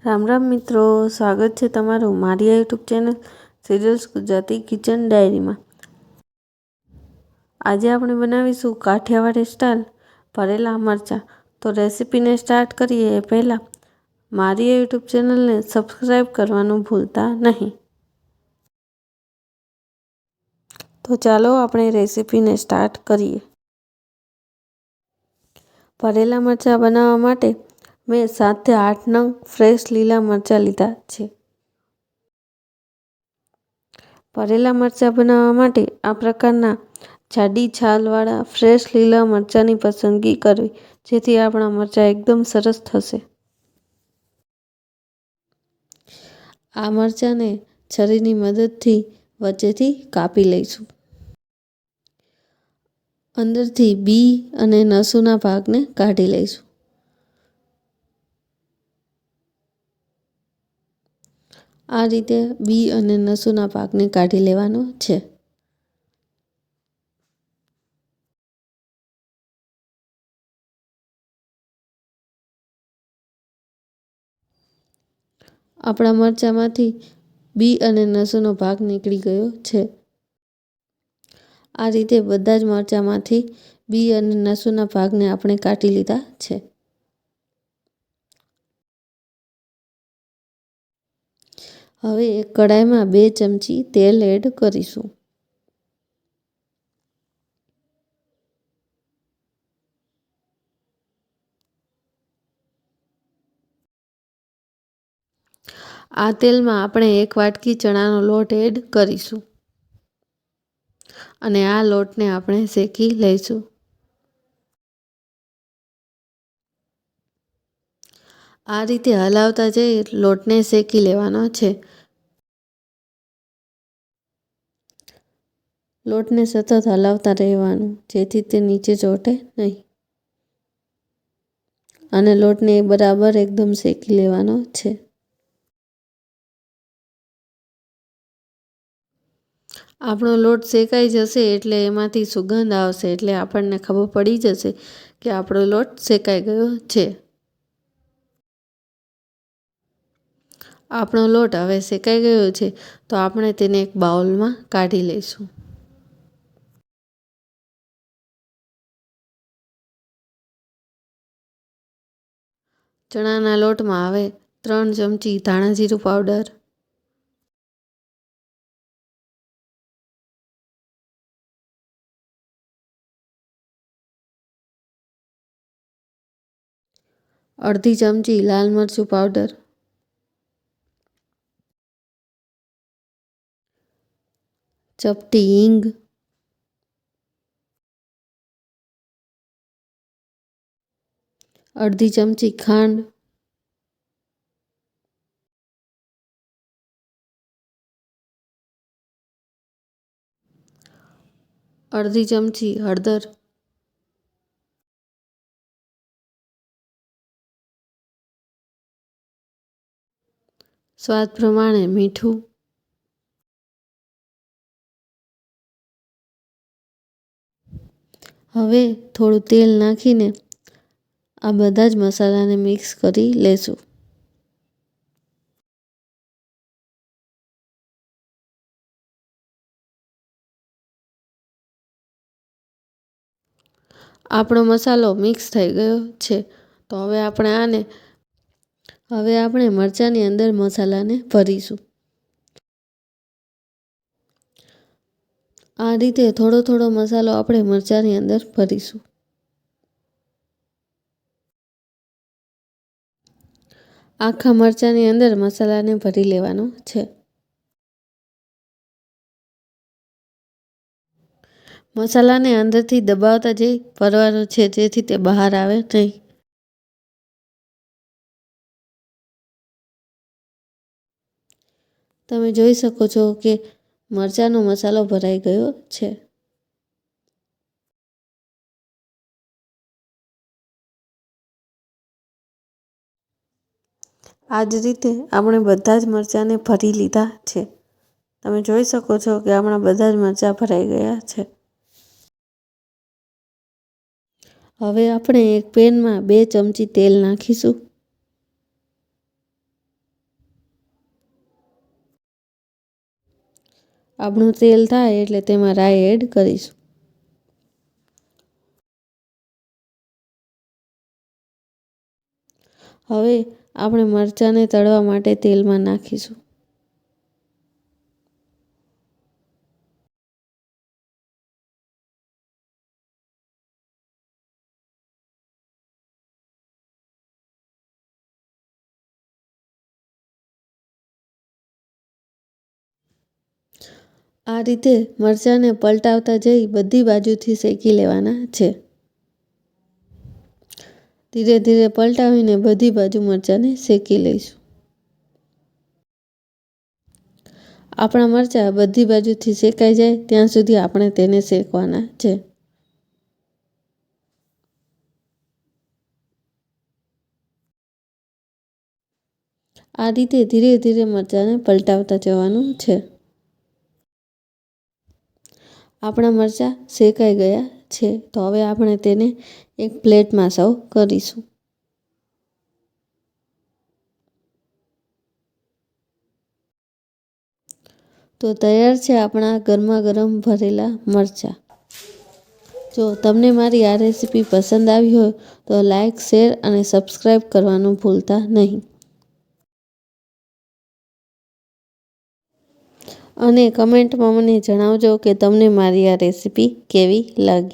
રામ રામ મિત્રો, સ્વાગત છે તમારું મારી YouTube channel serials Gujarati kitchen ડાયરીમાં। આજે આપણે બનાવીશું કાઠિયાવાડી સ્ટાઇલ ભરેલા મરચાં। તો રેસીપીને સ્ટાર્ટ કરીએ એ પહેલાં મારી યુટ્યુબ ચેનલને સબસ્ક્રાઈબ કરવાનું ભૂલતા નહીં। તો ચાલો આપણે રેસીપીને સ્ટાર્ટ કરીએ। ભરેલા મરચાં બનાવવા માટે મેં 7 થી 8 નંગ ફ્રેશ લીલા મરચાં લીધા છે। ભરેલા મરચાં બનાવવા માટે આ પ્રકારના જાડી છાલવાળા ફ્રેશ લીલા મરચાંની પસંદગી કરવી, જેથી આપણા મરચાં એકદમ સરસ થશે। આ મરચાંને છરીની મદદથી વચ્ચેથી કાપી લઈશું। અંદરથી બી અને નસોના ભાગને કાઢી લઈશું। આ રીતે બી અને નસોના ભાગને કાઢી લેવાનો છે। આપણા મરચાંમાંથી બી અને નસોનો ભાગ નીકળી ગયો છે। આ રીતે બધા જ મરચાંમાંથી બી અને નસોના ભાગને આપણે કાઢી લીધા છે। હવે એક કડાઈમાં 2 ચમચી તેલ એડ કરીશું। આ તેલમાં આપણે 1 વાટકી ચણાનો લોટ એડ કરીશું અને આ લોટને આપણે શેકી લઈશું। આ રીતે હલાવતા જઈ લોટને શેકી લેવાનો છે। લોટને સતત હલાવતા રહેવાનું, જેથી તે નીચે ચોંટે નહીં, અને લોટને બરાબર એકદમ શેકી લેવાનો છે। આપણો લોટ શેકાઈ જશે એટલે એમાંથી સુગંધ આવશે, એટલે આપણને ખબર પડી જશે કે આપણો લોટ શેકાઈ ગયો છે। આપણો લોટ હવે શેકાઈ ગયો છે, તો આપણે તેને એક બાઉલમાં કાઢી લઈશું। ચણાના લોટમાં હવે 3 ચમચી ધાણા જીરું પાવડર, 1/2 ચમચી લાલ મરચું પાવડર, 1 ચપટી હિંગ, 1/2 ચમચી ખાંડ, 1/2 ચમચી હળદર, સ્વાદ પ્રમાણે મીઠું, હવે થોડું તેલ નાખીને આ બધા જ મસાલાને મિક્સ કરી લેશું। આપણો મસાલો મિક્સ થઈ ગયો છે, તો હવે આપણે મરચાંની અંદર મસાલાને ભરીશું। આ રીતે થોડો થોડો મસાલો આપણે મરચાંની અંદર ભરીશું। આખા મરચાંની અંદર મસાલાને ભરી લેવાનો છે। મસાલાને અંદરથી દબાવતા જઈ ભરવાનો છે, જેથી તે બહાર આવે નહીં। તમે જોઈ શકો છો કે મરચાંનો મસાલો ભરાઈ ગયો છે। આ જ રીતે આપણે બધા જ મરચાંને ભરી લીધા છે। તમે જોઈ શકો છો કે આપણા બધા જ મરચાં ભરાઈ ગયા છે। હવે આપણે એક પેનમાં 2 ચમચી તેલ નાખીશું આપણું તેલ થાય એટલે તેમાં રાઈ એડ કરીશું. હવે આપણે મરચાંને તળવા માટે તેલમાં નાખીશું. આ રીતે મરચાંને પલટાવતા જઈ બધી બાજુથી શેકી લેવાના છે. ધીરે ધીરે પલટાવીને બધી બાજુ મરચાંને શેકી લઈશું. આપણા મરચાં બધી બાજુથી શેકાઈ જાય ત્યાં સુધી આપણે તેને શેકવાના છે. આ રીતે ધીરે ધીરે મરચાંને પલટાવતા જવાનું છે. આપણા મરચાં શેકાઈ ગયા છે, તો હવે આપણે તેને એક પ્લેટમાં સર્વ કરીશું. તો તૈયાર છે આપણા ગરમા ગરમ ભરેલા મરચાં. જો તમને મારી આ રેસીપી પસંદ આવી હોય તો લાઈક, શેર અને સબસ્ક્રાઈબ કરવાનું ભૂલતા નહીં. અને કમેન્ટમાં મને જણાવજો કે તમને મારી આ રેસીપી કેવી લાગી.